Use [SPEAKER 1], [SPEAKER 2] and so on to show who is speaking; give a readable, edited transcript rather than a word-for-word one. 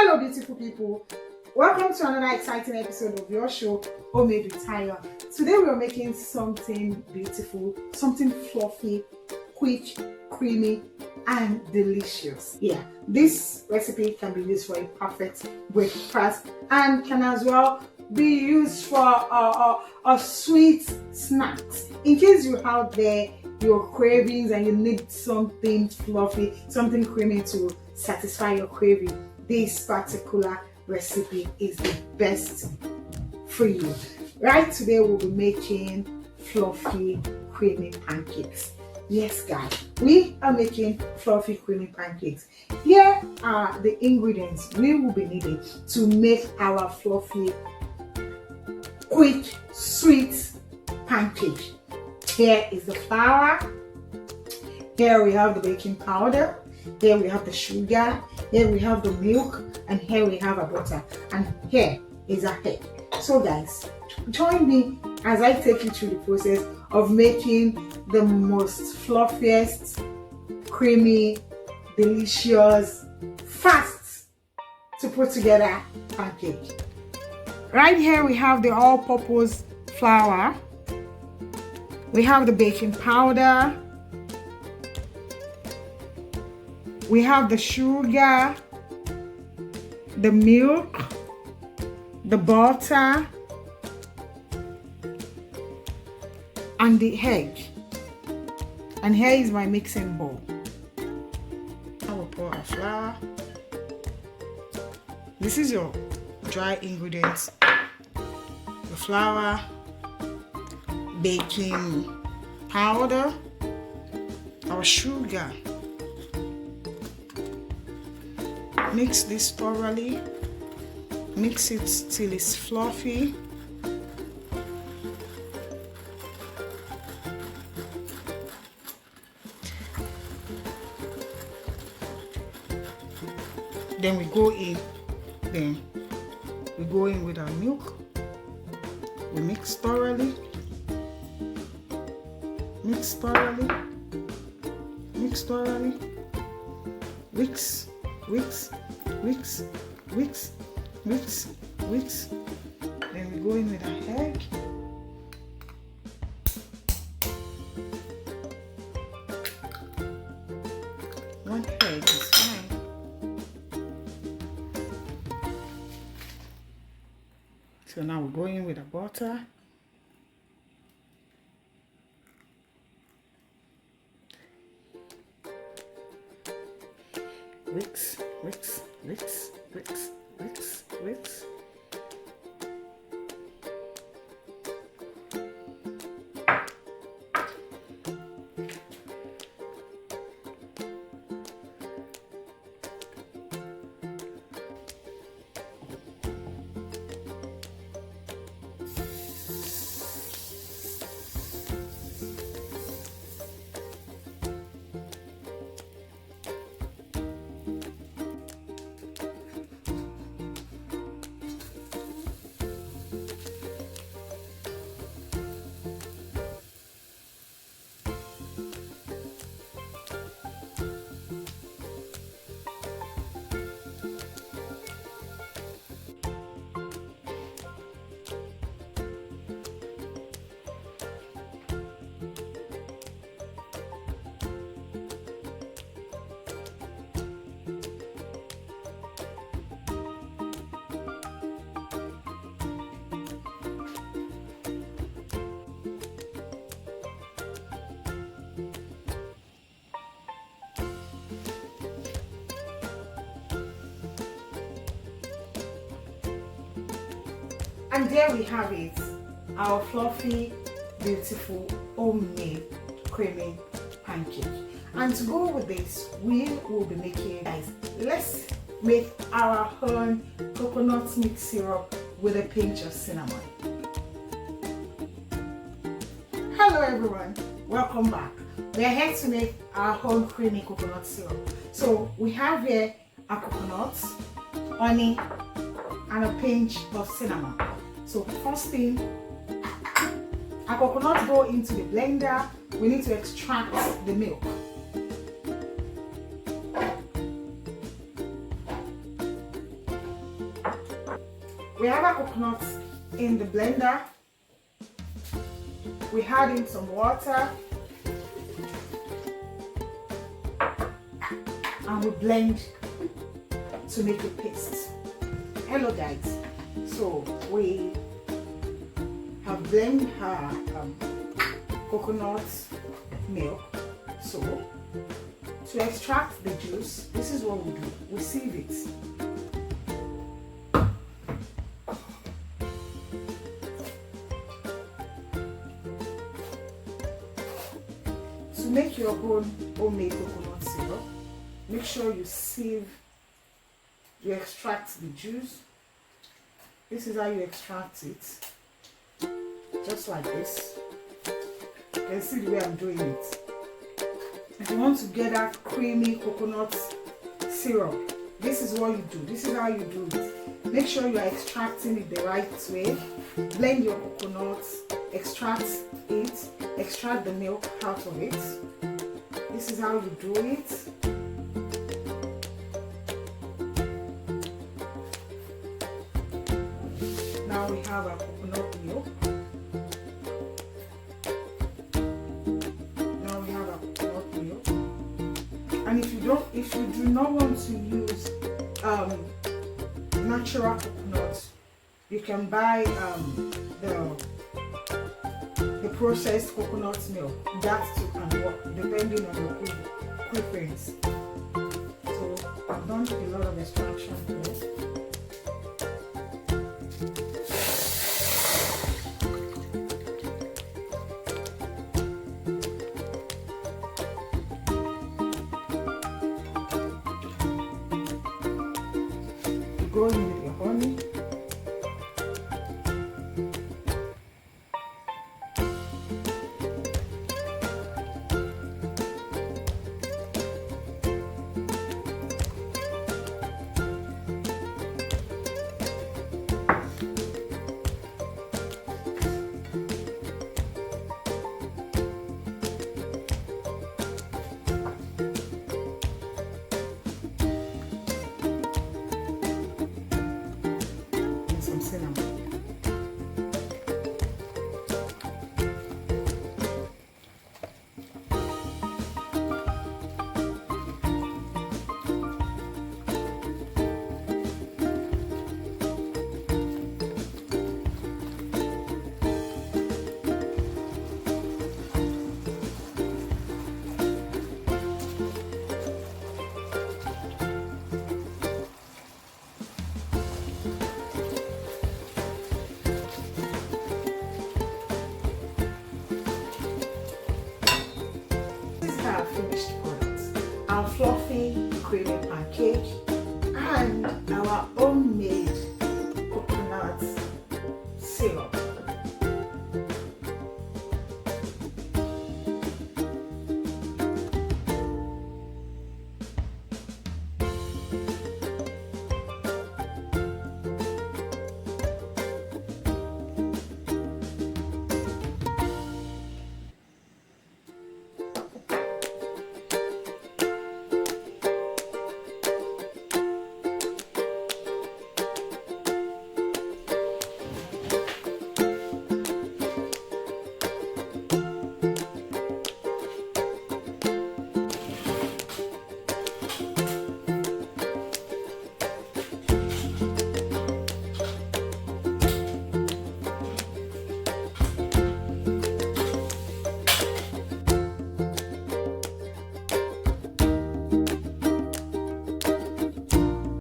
[SPEAKER 1] Hello beautiful people, welcome to another exciting episode of your show Homemade with Tayo. Today we are making something beautiful, something fluffy, quick, creamy and delicious. Yeah, this recipe can be used for a perfect breakfast and can as well be used for a sweet snacks. In case you have your cravings and you need something fluffy, something creamy to satisfy your craving, this particular recipe is the best for you. Right, today we'll be making fluffy creamy pancakes. Yes guys, we are making fluffy creamy pancakes. Here are the ingredients we will be needing to make our fluffy quick sweet pancake. Here is the flour, here we have the baking powder, here we have the sugar, here we have the milk, and here we have a butter, and here is a egg. So guys, join me as I take you through the process of making the most fluffiest, creamy, delicious, fast to put together pancake. Right here we have the all-purpose flour, we have the baking powder, we have the sugar, the milk, the butter, and the egg. And here is my mixing bowl. I will pour our flour. This is your dry ingredients: the flour, baking powder, our sugar. Mix this thoroughly. Mix it till it's fluffy. Then we go in with our milk. We mix thoroughly. Mix thoroughly. Mix thoroughly. Mix. Mix, mix, mix, mix, mix. Then we go in with our egg. One egg is fine. So now we go in with the butter. Mix, mix, mix, mix, mix, mix. And there we have it, our fluffy, beautiful, homemade creamy pancake. And to go with this, we will be making, guys, let's make our own coconut milk syrup with a pinch of cinnamon. Hello everyone, welcome back. We are here to make our own creamy coconut syrup. So we have here a coconut, honey, and a pinch of cinnamon. So first thing, our coconut go into the blender. We need to extract the milk. We have our coconut in the blender. We add in some water and we blend to make a paste. Hello guys, so we have blended our coconut milk. So to extract the juice, this is what we do. We sieve it. To make your own homemade coconut syrup, make sure you sieve, you extract the juice. This is how you extract it, just like this. You can see the way I'm doing it. If you want to get that creamy coconut syrup, this is what you do. This is how you do it. Make sure you are extracting it the right way. Blend your coconut, extract it, extract the milk out of it. This is how you do it. Now we have our coconut milk. And if you do not want to use natural coconut, you can buy the processed coconut milk. That too can work depending on your preference. So I've done a lot of extraction here. Go in with your honey. Some cinnamon. Finished product. Our fluffy creamy pancake